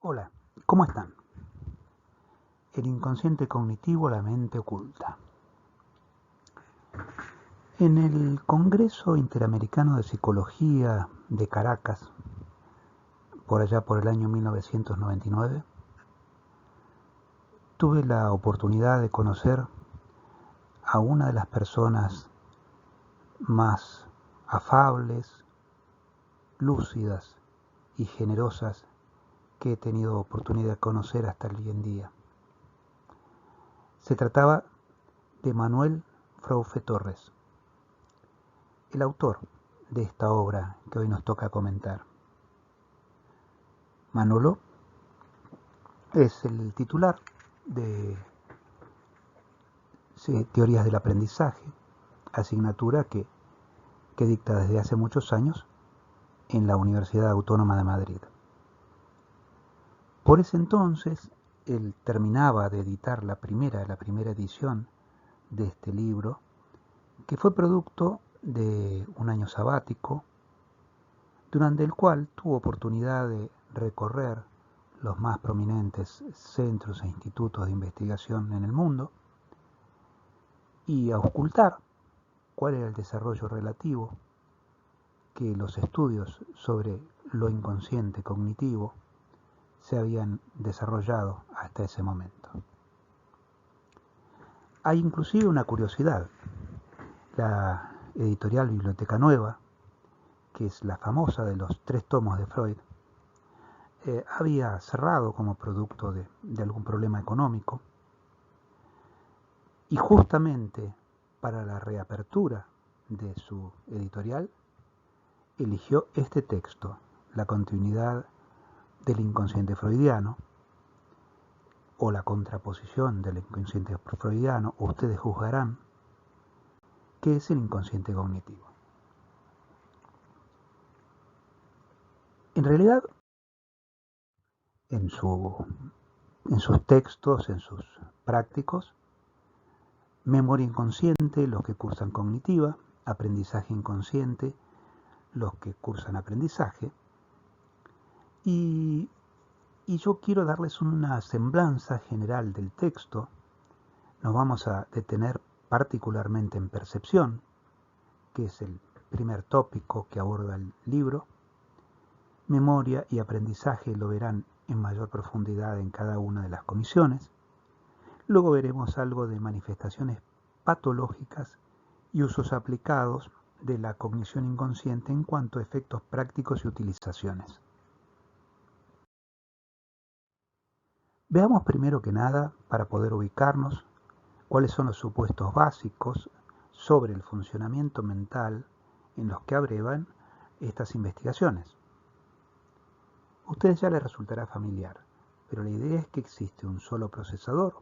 Hola, ¿cómo están? El inconsciente cognitivo, la mente oculta. En el Congreso Interamericano de Psicología de Caracas, por allá por el año 1999, tuve la oportunidad de conocer a una de las personas más afables, lúcidas y generosas que he tenido oportunidad de conocer hasta el hoy en día. Se trataba de Manuel Froufe Torres, el autor de esta obra que hoy nos toca comentar. Manolo es el titular de Teorías del Aprendizaje, asignatura que dicta desde hace muchos años en la Universidad Autónoma de Madrid. Por ese entonces, él terminaba de editar la primera edición de este libro, que fue producto de un año sabático, durante el cual tuvo oportunidad de recorrer los más prominentes centros e institutos de investigación en el mundo y auscultar cuál era el desarrollo relativo que los estudios sobre lo inconsciente cognitivo se habían desarrollado hasta ese momento. Hay inclusive una curiosidad. La editorial Biblioteca Nueva, que es la famosa de los 3 tomos de Freud, había cerrado como producto de algún problema económico, y justamente para la reapertura de su editorial eligió este texto, La continuidad del inconsciente freudiano, o la contraposición del inconsciente freudiano, ustedes juzgarán, que es el inconsciente cognitivo. En realidad, en sus textos, en sus prácticos, memoria inconsciente, los que cursan cognitiva, aprendizaje inconsciente, los que cursan aprendizaje, y yo quiero darles una semblanza general del texto. Nos vamos a detener particularmente en percepción, que es el primer tópico que aborda el libro. Memoria y aprendizaje lo verán en mayor profundidad en cada una de las comisiones. Luego veremos algo de manifestaciones patológicas y usos aplicados de la cognición inconsciente en cuanto a efectos prácticos y utilizaciones. Veamos primero que nada, para poder ubicarnos, cuáles son los supuestos básicos sobre el funcionamiento mental en los que abrevan estas investigaciones. A ustedes ya les resultará familiar, pero la idea es que existe un solo procesador,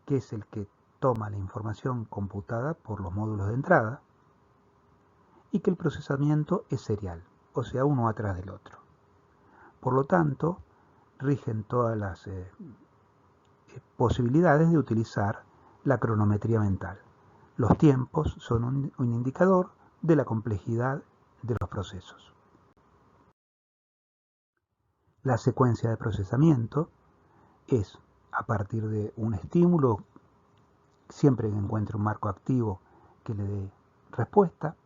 que es el que toma la información computada por los módulos de entrada, y que el procesamiento es serial, o sea, uno atrás del otro. Por lo tanto, rigen todas las posibilidades de utilizar la cronometría mental. Los tiempos son un indicador de la complejidad de los procesos. La secuencia de procesamiento es a partir de un estímulo, siempre que encuentre un marco activo que le dé respuesta,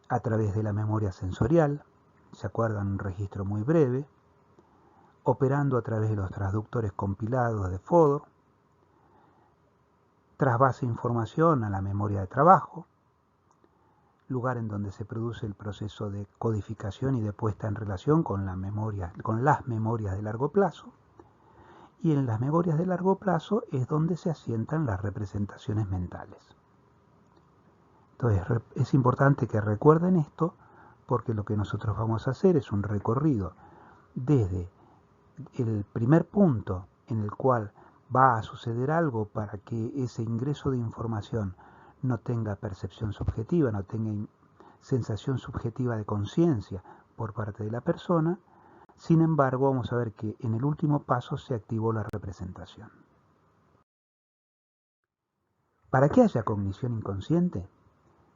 a través de la memoria sensorial, se acuerdan, un registro muy breve, operando a través de los transductores compilados de Fodor, trasvase información a la memoria de trabajo, lugar en donde se produce el proceso de codificación y de puesta en relación con las memorias de largo plazo, y en las memorias de largo plazo es donde se asientan las representaciones mentales. Entonces es importante que recuerden esto, porque lo que nosotros vamos a hacer es un recorrido desde el primer punto en el cual va a suceder algo para que ese ingreso de información no tenga percepción subjetiva, no tenga sensación subjetiva de conciencia por parte de la persona. Sin embargo, vamos a ver que en el último paso se activó la representación. Para que haya cognición inconsciente,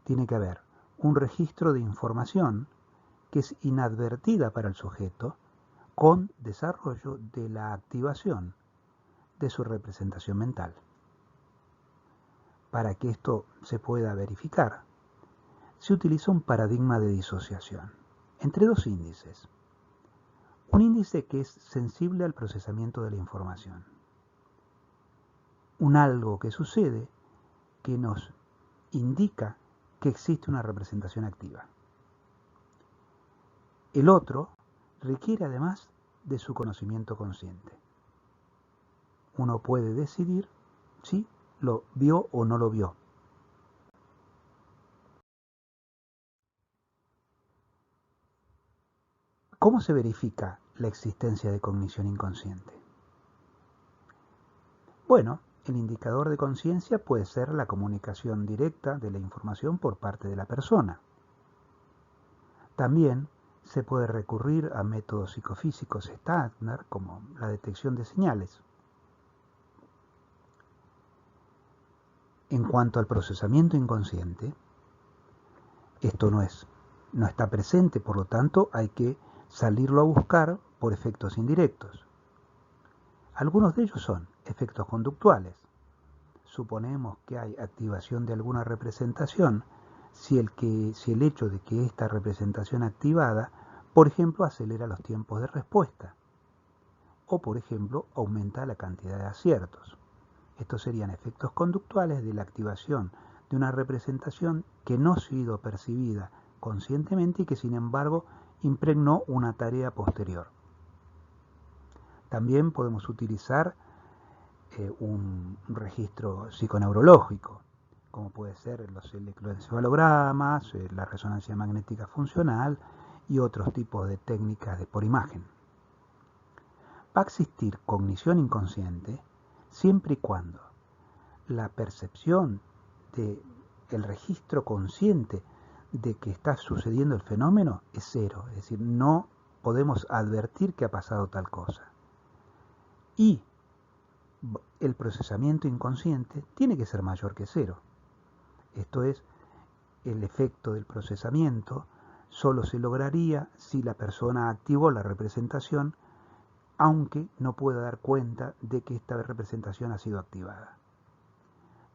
tiene que haber un registro de información que es inadvertida para el sujeto, con desarrollo de la activación de su representación mental. Para que esto se pueda verificar, se utiliza un paradigma de disociación entre dos índices. Un índice que es sensible al procesamiento de la información. Un algo que sucede que nos indica que existe una representación activa. El otro requiere además de su conocimiento consciente. Uno puede decidir si lo vio o no lo vio. ¿Cómo se verifica la existencia de cognición inconsciente? Bueno, el indicador de conciencia puede ser la comunicación directa de la información por parte de la persona. También se puede recurrir a métodos psicofísicos estándar como la detección de señales. En cuanto al procesamiento inconsciente, esto no está presente, por lo tanto hay que salirlo a buscar por efectos indirectos. Algunos de ellos son efectos conductuales. Suponemos que hay activación de alguna representación si el hecho de que esta representación activada, por ejemplo, acelera los tiempos de respuesta o, por ejemplo, aumenta la cantidad de aciertos. Estos serían efectos conductuales de la activación de una representación que no ha sido percibida conscientemente y que, sin embargo, impregnó una tarea posterior. También podemos utilizar un registro psiconeurológico, como puede ser los electroencefalogramas, la resonancia magnética funcional y otros tipos de técnicas por imagen. Va a existir cognición inconsciente siempre y cuando la percepción del registro consciente de que está sucediendo el fenómeno es cero, es decir, no podemos advertir que ha pasado tal cosa. Y el procesamiento inconsciente tiene que ser mayor que cero. Esto es, el efecto del procesamiento solo se lograría si la persona activó la representación, aunque no pueda dar cuenta de que esta representación ha sido activada.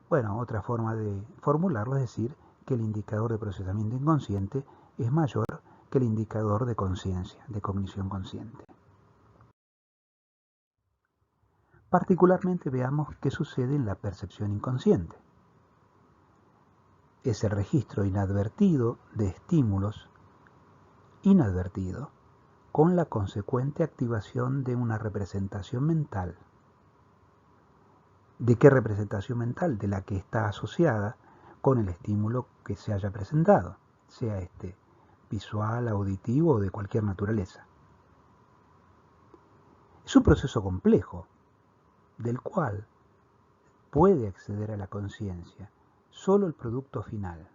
Bueno, otra forma de formularlo es decir que el indicador de procesamiento inconsciente es mayor que el indicador de conciencia, de cognición consciente. Particularmente veamos qué sucede en la percepción inconsciente. Es el registro inadvertido de estímulos inadvertido con la consecuente activación de una representación mental. ¿De qué representación mental? De la que está asociada con el estímulo que se haya presentado, sea este visual, auditivo o de cualquier naturaleza. Es un proceso complejo, del cual puede acceder a la conciencia solo el producto final,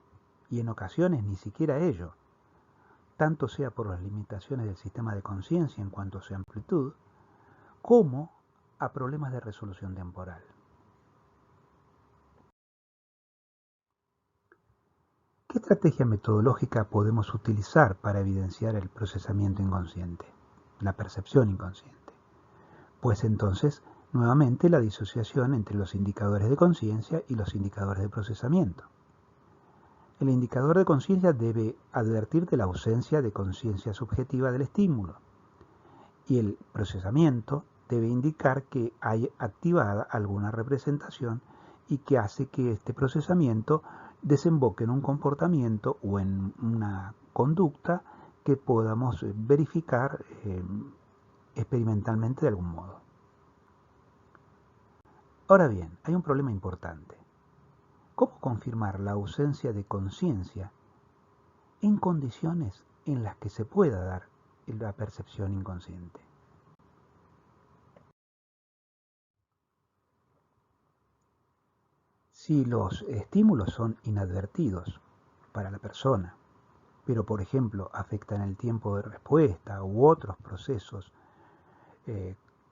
y en ocasiones ni siquiera ello, tanto sea por las limitaciones del sistema de conciencia en cuanto a su amplitud, como a problemas de resolución temporal. ¿Qué estrategia metodológica podemos utilizar para evidenciar el procesamiento inconsciente, la percepción inconsciente? Pues entonces, nuevamente, la disociación entre los indicadores de conciencia y los indicadores de procesamiento. El indicador de conciencia debe advertir de la ausencia de conciencia subjetiva del estímulo, y el procesamiento debe indicar que hay activada alguna representación y que hace que este procesamiento desemboque en un comportamiento o en una conducta que podamos verificar experimentalmente de algún modo. Ahora bien, hay un problema importante. ¿Cómo confirmar la ausencia de conciencia en condiciones en las que se pueda dar la percepción inconsciente? Si los estímulos son inadvertidos para la persona, pero por ejemplo afectan el tiempo de respuesta u otros procesos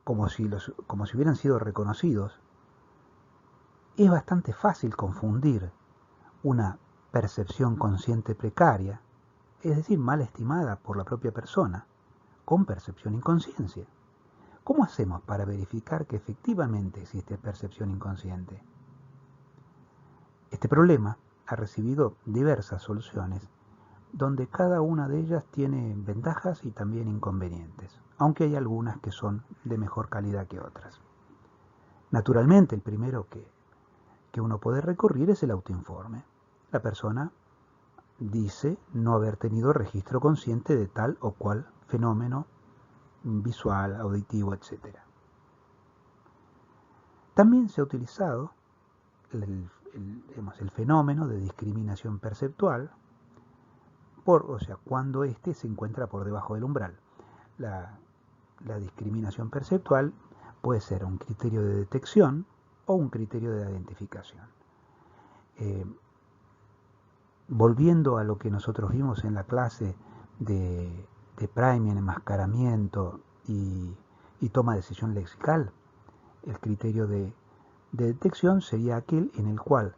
como si hubieran sido reconocidos, es bastante fácil confundir una percepción consciente precaria, es decir, mal estimada por la propia persona, con percepción inconsciente. ¿Cómo hacemos para verificar que efectivamente existe percepción inconsciente? Este problema ha recibido diversas soluciones, donde cada una de ellas tiene ventajas y también inconvenientes, aunque hay algunas que son de mejor calidad que otras. Naturalmente, el primero que uno puede recurrir es el autoinforme. La persona dice no haber tenido registro consciente de tal o cual fenómeno visual, auditivo, etc. También se ha utilizado el fenómeno de discriminación perceptual, cuando éste se encuentra por debajo del umbral. La discriminación perceptual puede ser un criterio de detección o un criterio de identificación. Volviendo a lo que nosotros vimos en la clase de priming, enmascaramiento y toma de decisión lexical, el criterio de detección sería aquel en el cual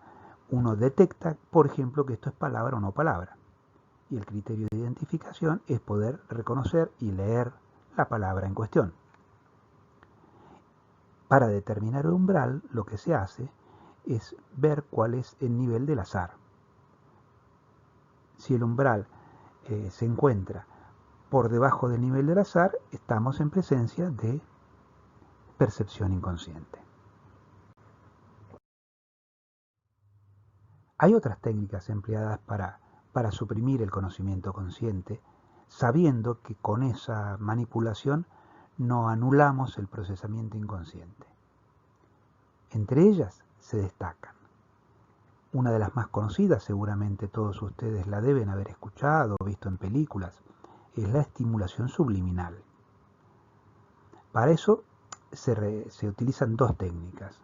uno detecta, por ejemplo, que esto es palabra o no palabra. Y el criterio de identificación es poder reconocer y leer la palabra en cuestión. Para determinar el umbral, lo que se hace es ver cuál es el nivel del azar. Si el umbral se encuentra por debajo del nivel del azar, estamos en presencia de percepción inconsciente. Hay otras técnicas empleadas para suprimir el conocimiento consciente, sabiendo que con esa manipulación no anulamos el procesamiento inconsciente. Entre ellas se destacan. Una de las más conocidas, seguramente todos ustedes la deben haber escuchado o visto en películas, es la estimulación subliminal. Para eso se utilizan dos técnicas.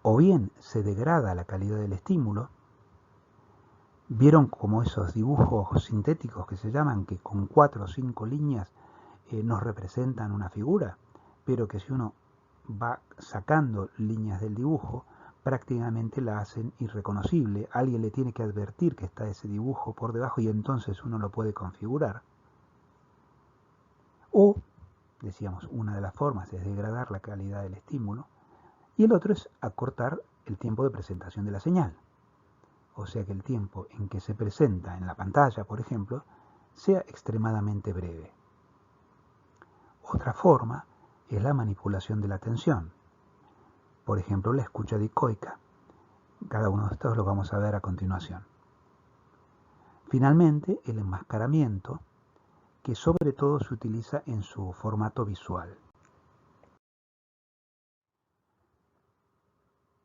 O bien se degrada la calidad del estímulo. ¿Vieron como esos dibujos sintéticos que se llaman, que con 4 o 5 líneas nos representan una figura? Pero que si uno va sacando líneas del dibujo, prácticamente la hacen irreconocible. Alguien le tiene que advertir que está ese dibujo por debajo y entonces uno lo puede configurar. O, decíamos, una de las formas es degradar la calidad del estímulo y el otro es acortar el tiempo de presentación de la señal. O sea que el tiempo en que se presenta en la pantalla, por ejemplo, sea extremadamente breve. Otra forma es la manipulación de la atención. Por ejemplo, la escucha dicoica. Cada uno de estos lo vamos a ver a continuación. Finalmente, el enmascaramiento, que sobre todo se utiliza en su formato visual.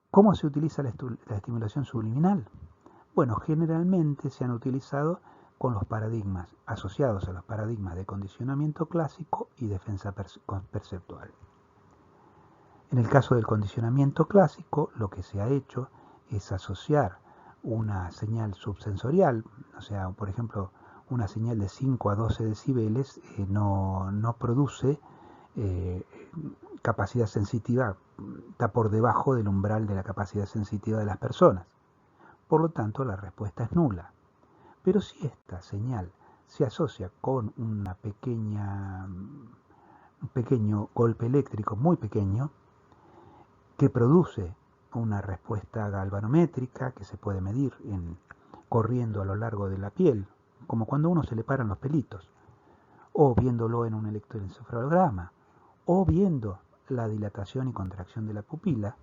¿Cómo se utiliza la estimulación subliminal? Bueno, generalmente se han utilizado con los paradigmas asociados a los paradigmas de condicionamiento clásico y defensa perceptual. En el caso del condicionamiento clásico, lo que se ha hecho es asociar una señal subsensorial, o sea, por ejemplo, una señal de 5 a 12 decibeles no produce capacidad sensitiva, está por debajo del umbral de la capacidad sensitiva de las personas. Por lo tanto, la respuesta es nula. Pero si esta señal se asocia con un pequeño golpe eléctrico muy pequeño, que produce una respuesta galvanométrica que se puede medir corriendo a lo largo de la piel, como cuando a uno se le paran los pelitos, o viéndolo en un electroencefalograma, o viendo la dilatación y contracción de la pupila,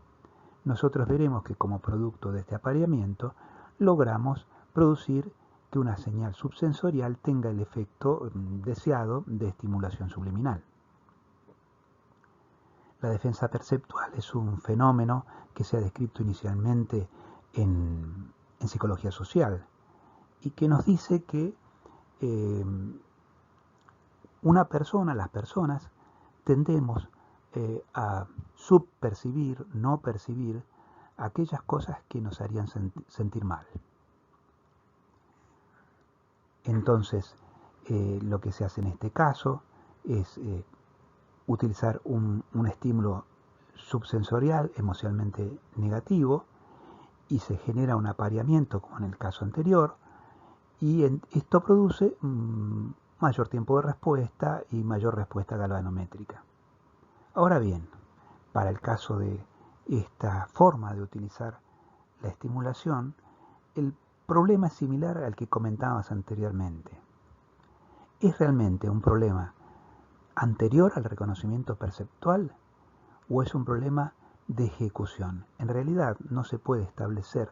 nosotros veremos que como producto de este apareamiento logramos producir que una señal subsensorial tenga el efecto deseado de estimulación subliminal. La defensa perceptual es un fenómeno que se ha descrito inicialmente en psicología social y que nos dice que las personas, tendemos a subpercibir, no percibir aquellas cosas que nos harían sentir mal. Entonces, lo que se hace en este caso es utilizar un estímulo subsensorial emocionalmente negativo y se genera un apareamiento como en el caso anterior y esto produce mayor tiempo de respuesta y mayor respuesta galvanométrica. Ahora bien, para el caso de esta forma de utilizar la estimulación, el problema es similar al que comentabas anteriormente. ¿Es realmente un problema anterior al reconocimiento perceptual o es un problema de ejecución? En realidad no se puede establecer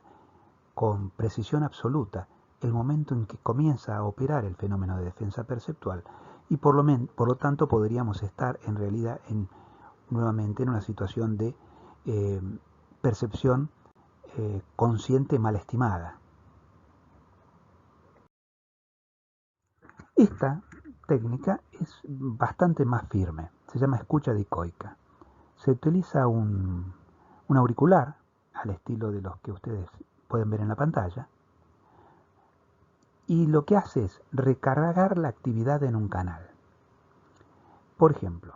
con precisión absoluta el momento en que comienza a operar el fenómeno de defensa perceptual y por lo tanto podríamos estar en realidad nuevamente en una situación de percepción consciente mal estimada. Esta técnica es bastante más firme, se llama escucha dicoica. Se utiliza un auricular al estilo de los que ustedes pueden ver en la pantalla y lo que hace es recargar la actividad en un canal. Por ejemplo,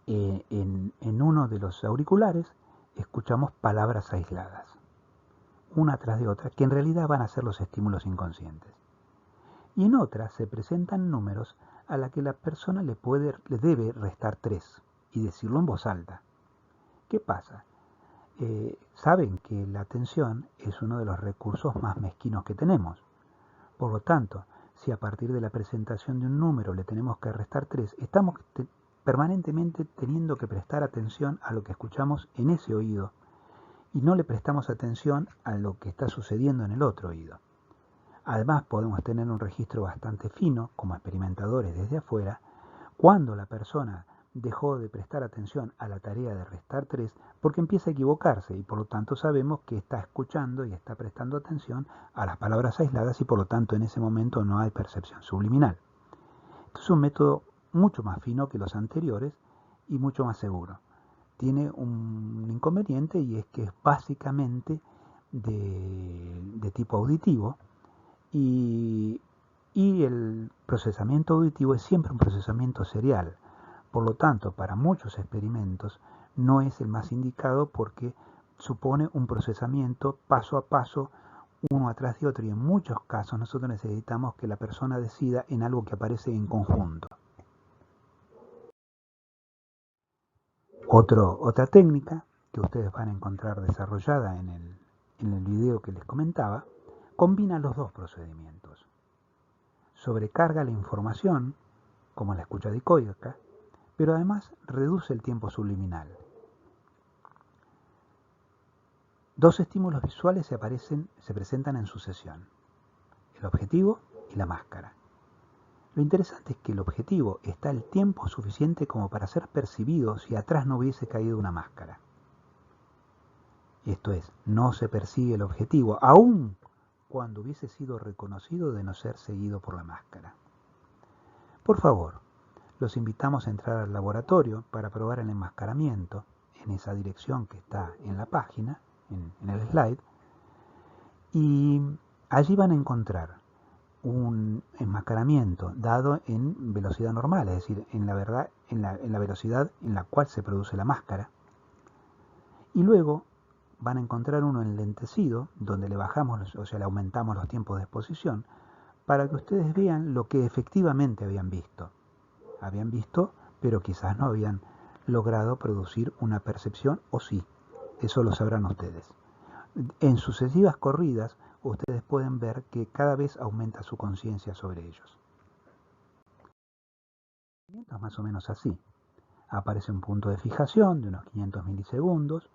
en uno de los auriculares escuchamos palabras aisladas, una tras de otra, que en realidad van a ser los estímulos inconscientes. Y en otra se presentan números a la que la persona le debe restar 3 y decirlo en voz alta. ¿Qué pasa? Saben que la atención es uno de los recursos más mezquinos que tenemos. Por lo tanto, si a partir de la presentación de un número le tenemos que restar 3, estamos permanentemente teniendo que prestar atención a lo que escuchamos en ese oído y no le prestamos atención a lo que está sucediendo en el otro oído. Además, podemos tener un registro bastante fino, como experimentadores desde afuera, cuando la persona dejó de prestar atención a la tarea de restar 3 porque empieza a equivocarse y por lo tanto sabemos que está escuchando y está prestando atención a las palabras aisladas y por lo tanto en ese momento no hay percepción subliminal. Esto es un método mucho más fino que los anteriores y mucho más seguro. Tiene un inconveniente y es que es básicamente de tipo auditivo y el procesamiento auditivo es siempre un procesamiento serial. Por lo tanto, para muchos experimentos no es el más indicado porque supone un procesamiento paso a paso, uno atrás de otro, y en muchos casos nosotros necesitamos que la persona decida en algo que aparece en conjunto. Otra técnica que ustedes van a encontrar desarrollada en el video que les comentaba, combina los dos procedimientos. Sobrecarga la información, como la escucha dicoica, pero además reduce el tiempo subliminal. Dos estímulos visuales se presentan en sucesión, el objetivo y la máscara. Lo interesante es que el objetivo está el tiempo suficiente como para ser percibido si atrás no hubiese caído una máscara. Esto es, no se persigue el objetivo, aun cuando hubiese sido reconocido de no ser seguido por la máscara. Por favor, los invitamos a entrar al laboratorio para probar el enmascaramiento en esa dirección que está en la página, en el slide, y allí van a encontrar un enmascaramiento dado en velocidad normal, es decir, en la velocidad en la cual se produce la máscara, y luego van a encontrar uno enlentecido, donde le aumentamos los tiempos de exposición, para que ustedes vean lo que efectivamente habían visto. Pero quizás no habían logrado producir una percepción, o sí, eso lo sabrán ustedes. En sucesivas corridas, ustedes pueden ver que cada vez aumenta su conciencia sobre ellos. Es más o menos así. Aparece un punto de fijación de unos 500 milisegundos,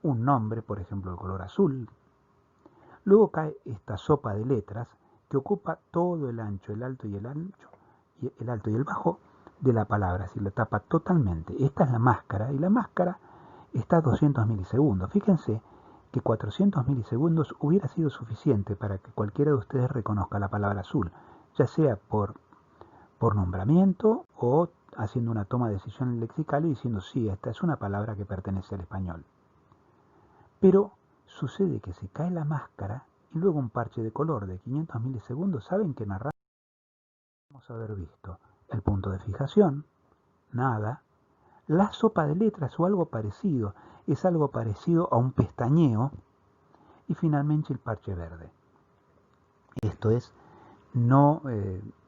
un nombre, por ejemplo, el color azul. Luego cae esta sopa de letras que ocupa todo el ancho, el alto y el bajo de la palabra, si la tapa totalmente. Esta es la máscara y la máscara está a 200 milisegundos. Fíjense que 400 milisegundos hubiera sido suficiente para que cualquiera de ustedes reconozca la palabra azul, ya sea por nombramiento o haciendo una toma de decisión lexical y diciendo sí, esta es una palabra que pertenece al español. Pero sucede que se cae la máscara y luego un parche de color de 500 milisegundos. ¿Saben qué narrar? Vamos a haber visto el punto de fijación, nada, la sopa de letras o algo parecido, es algo parecido a un pestañeo, y finalmente el parche verde. Esto es, no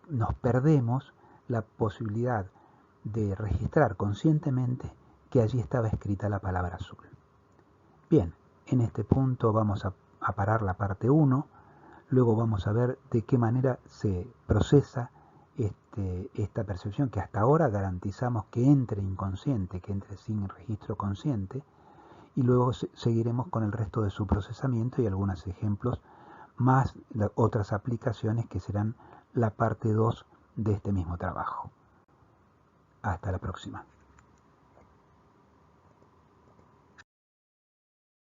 nos perdemos la posibilidad de registrar conscientemente que allí estaba escrita la palabra azul. Bien, en este punto vamos a parar la parte 1, luego vamos a ver de qué manera se procesa esta percepción que hasta ahora garantizamos que entre inconsciente, que entre sin registro consciente, y luego seguiremos con el resto de su procesamiento y algunos ejemplos más otras aplicaciones que serán la parte 2 de este mismo trabajo. Hasta la próxima.